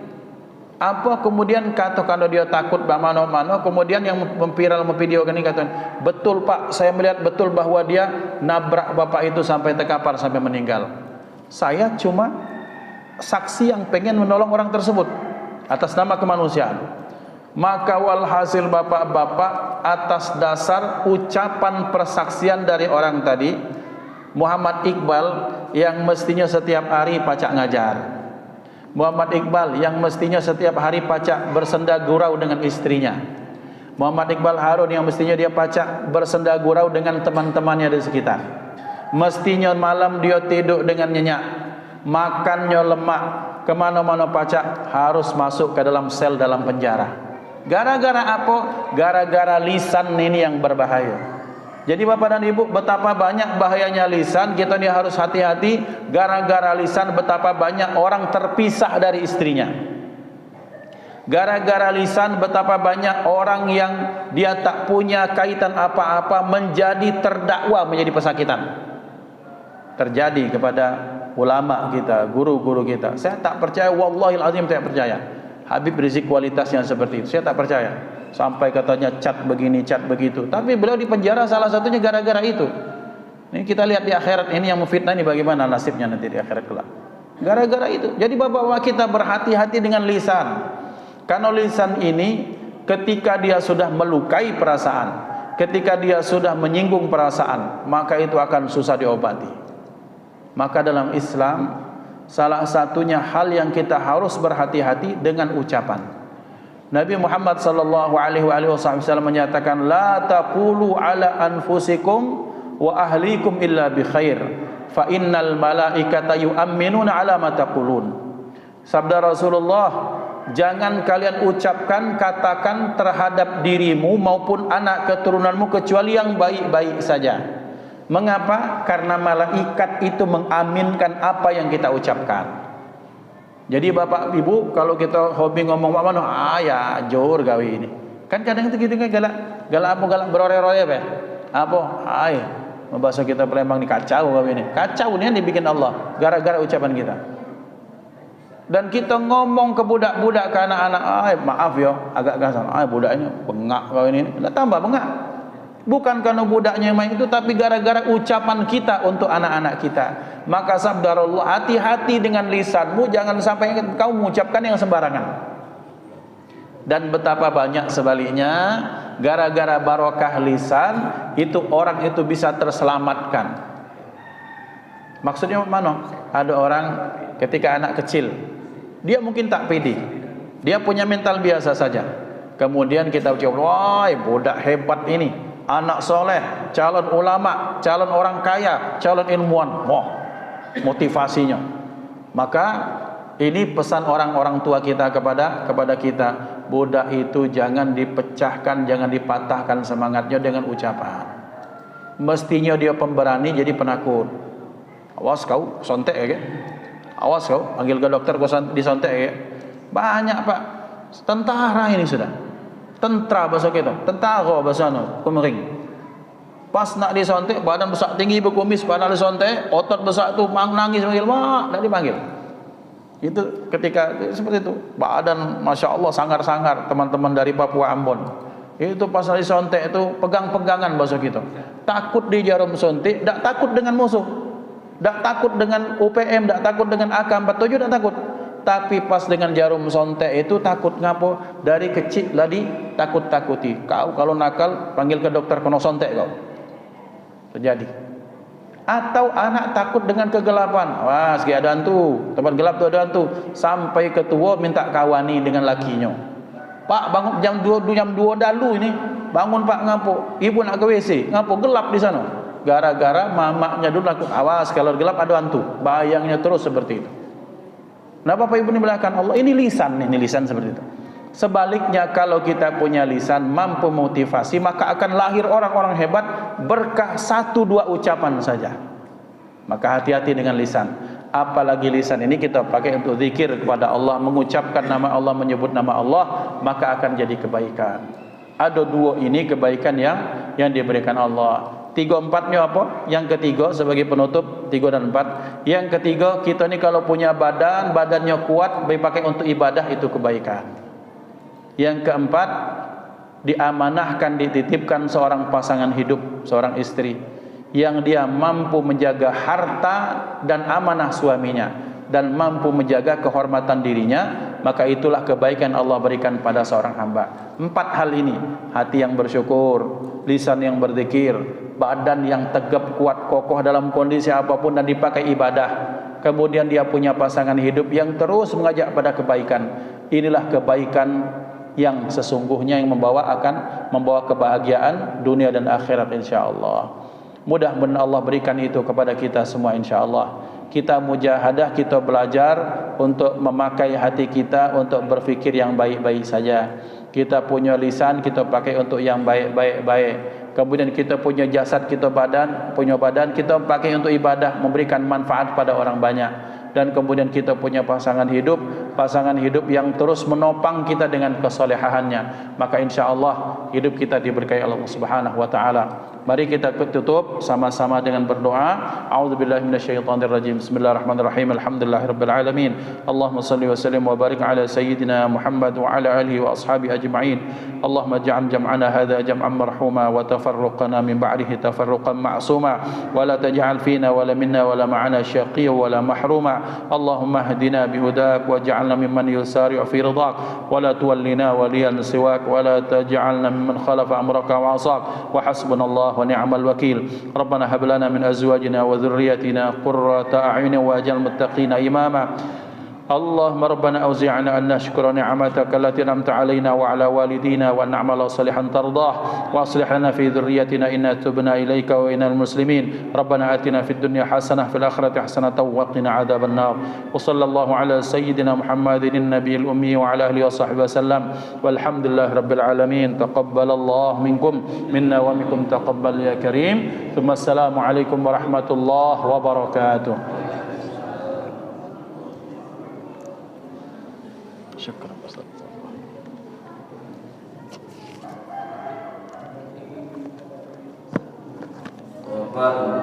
Apa kemudian kata kalau dia takut mana-mana, kemudian yang memvideokan ini kata, betul pak, saya melihat betul bahwa dia nabrak bapak itu sampai terkapar, sampai meninggal. Saya cuma saksi yang pengen menolong orang tersebut atas nama kemanusiaan. Maka walhasil bapak-bapak, atas dasar ucapan persaksian dari orang tadi, Muhammad Iqbal yang mestinya setiap hari pacak ngajar, Muhammad Iqbal yang mestinya setiap hari pacak bersenda gurau dengan istrinya, Muhammad Iqbal Harun yang mestinya dia pacak bersenda gurau dengan teman-temannya di sekitar, mestinya malam dia tidur dengan nyenyak, makannya lemak, kemana-mana pacak, harus masuk ke dalam sel dalam penjara. Gara-gara apa? Gara-gara lisan ini yang berbahaya. Jadi bapak dan ibu, betapa banyak bahayanya lisan. Kita ni harus hati-hati. Gara-gara lisan, betapa banyak orang terpisah dari istrinya. Gara-gara lisan, betapa banyak orang yang dia tak punya kaitan apa-apa menjadi terdakwa, menjadi pesakitan. Terjadi kepada ulama kita, guru-guru kita. Saya tak percaya, wallahil azim saya percaya Habib Rizik kualitasnya seperti itu. Saya tak percaya. Sampai katanya cat begini, cat begitu. Tapi beliau di penjara salah satunya gara-gara itu. Ini kita lihat di akhirat ini yang memfitnah ini bagaimana nasibnya nanti di akhirat kelak. Gara-gara itu. Jadi bapak-bapak kita berhati-hati dengan lisan. Karena lisan ini ketika dia sudah melukai perasaan, ketika dia sudah menyinggung perasaan, maka itu akan susah diobati. Maka dalam Islam, salah satunya hal yang kita harus berhati-hati dengan ucapan. Nabi Muhammad sallallahu alaihi wasallam menyatakan, la taqulu ala anfusikum wa ahlikum illa bi khair, fa innal malaikata yu'minuna ala ma taqulun. Sabda Rasulullah, jangan kalian ucapkan, katakan terhadap dirimu maupun anak keturunanmu kecuali yang baik-baik saja. Mengapa? Karena malaikat itu mengaminkan apa yang kita ucapkan. Jadi bapak ibu, kalau kita hobi ngomong apa, ya jor gawe ini. Kan kadang itu gitu kan galak berore-rore apa? Bahasa kita Palembang ni kacau gawe ini. Kacau ni yang dibikin Allah gara-gara ucapan kita. Dan kita ngomong ke budak-budak, ke anak-anak, maaf ya, agak kasar. Budaknya bengak gawe ini. Lah tambah bengak. Bukan karena budaknya main itu, tapi gara-gara ucapan kita untuk anak-anak kita. Maka sabda Allah, hati-hati dengan lisanmu, jangan sampai kau mengucapkan yang sembarangan. Dan betapa banyak sebaliknya, gara-gara barokah lisan, itu orang itu bisa terselamatkan. Maksudnya mana? Ada orang ketika anak kecil, dia mungkin tak pede, dia punya mental biasa saja. Kemudian kita ucap, wah budak hebat ini, anak soleh, calon ulama, calon orang kaya, calon ilmuwan. Wah, motivasinya. Maka ini pesan orang-orang tua kita kepada kita, budak itu jangan dipecahkan, jangan dipatahkan semangatnya dengan ucapan. Mestinya dia pemberani jadi penakut. Awas kau sontek ya, Awas kau, panggil ke dokter kau disontek ya. Banyak Pak, tentara ini sudah. Tentara bahasa kita, tentara bahasa Komering. Pas nak disontek, badan besar tinggi berkumis, badan disontek, otot besar tu nangis panggil, mak, nak dipanggil. Itu ketika seperti itu, badan Masya Allah sangar-sangar teman-teman dari Papua Ambon. Itu pas disontek itu pegang-pegangan bahasa kita. Takut di jarum suntik, tak takut dengan musuh. Tak takut dengan UPM, tak takut dengan AK-47, tak takut. Tapi pas dengan jarum sontek itu takut ngapo? Dari kecil lagi takut-takuti. Kau kalau nakal panggil ke dokter kena sontek kau. Terjadi. Atau anak takut dengan kegelapan. Wah, sekali ada hantu, tempat gelap tu ada hantu. Sampai ketua minta kawani dengan lakinya. Pak bangun jam 2 dalu ini. Bangun Pak ngapo? Ibu nak ke WC. Ngapo gelap di sana? Gara-gara mamaknya dulu takut. Awas kalau gelap ada hantu. Bayangnya terus seperti itu. Nah Bapak Ibu dimulakan Allah, ini lisan seperti itu. Sebaliknya kalau kita punya lisan mampu motivasi, maka akan lahir orang-orang hebat berkah 1-2 ucapan saja. Maka hati-hati dengan lisan. Apalagi lisan ini kita pakai untuk zikir kepada Allah, mengucapkan nama Allah, menyebut nama Allah, maka akan jadi kebaikan. Ada 2 ini kebaikan yang diberikan Allah. 3-4-nya apa? Yang ketiga sebagai penutup, 3 dan 4. Yang ketiga, kita ni kalau punya badannya kuat, dipakai untuk ibadah, itu kebaikan. Yang keempat, diamanahkan, dititipkan seorang pasangan hidup, seorang istri yang dia mampu menjaga harta dan amanah suaminya dan mampu menjaga kehormatan dirinya, maka itulah kebaikan Allah berikan pada seorang hamba. 4 hal ini, hati yang bersyukur, lisan yang berzikir, badan yang tegap, kuat, kokoh dalam kondisi apapun dan dipakai ibadah, kemudian dia punya pasangan hidup yang terus mengajak pada kebaikan. Inilah kebaikan yang sesungguhnya yang akan membawa kebahagiaan dunia dan akhirat insyaallah. Mudah-mudahan Allah berikan itu kepada kita semua insyaallah. Kita mujahadah, kita belajar untuk memakai hati kita untuk berfikir yang baik-baik saja. Kita punya lisan kita pakai untuk yang baik-baik. Kemudian kita punya jasad, punya badan kita pakai untuk ibadah, memberikan manfaat pada orang banyak. Dan kemudian kita punya pasangan hidup yang terus menopang kita dengan kesolehaannya, maka insyaallah hidup kita diberkahi Allah Subhanahu wa taala. Mari kita tutup sama-sama dengan berdoa. A'udzubillahi minasyaitonirrajim. Bismillahirrahmanirrahim. Alhamdulillahirabbil alamin. Allahumma shalli wa sallim wa barik ala sayyidina Muhammad wa ala alihi wa ashabihi ajma'in. Allahumma ij'al jam'ana hadha jam'an marhuma wa tafarruqana min ba'dihi tafarruqan ma'suma wa la taj'al fina wa la minna wa la ma'ana syaqiyyan wa la mahruma. Allahumma hdina bihudak waj'alna mimman yusari'u fi ridak wa la tuwallina waliyan siwak wa la taj'alna mimman khalafa amraka wa 'asak wa hasbunallahu wa ni'mal wakil. Rabbana hab lana min azwajina wa dhurriyyatina qurrata a'yunin waj'al muttaqina imama. Allahumma rabbana awzi'na an nashkura ni'mataka allati an'amta 'alaina wa 'ala walidina wa na'mala salihan tardah wa aslih lana fi dhurriyyatina inna tubna ilaika wa innal muslimin. Rabbana atina fid dunya hasanah fil akhirati hasanah wa qina 'adzaban nar. Wa sallallahu 'ala sayyidina Muhammadin nabiyil ummi wa 'ala alihi wa sahbihi wasallam. Walhamdulillahi rabbil alamin. Taqabbalallahu minkum minna wa minkum taqabbal ya karim. Thumma assalamu alaikum warahmatullahi wabarakatuh. Syukran Ustaz. Bapak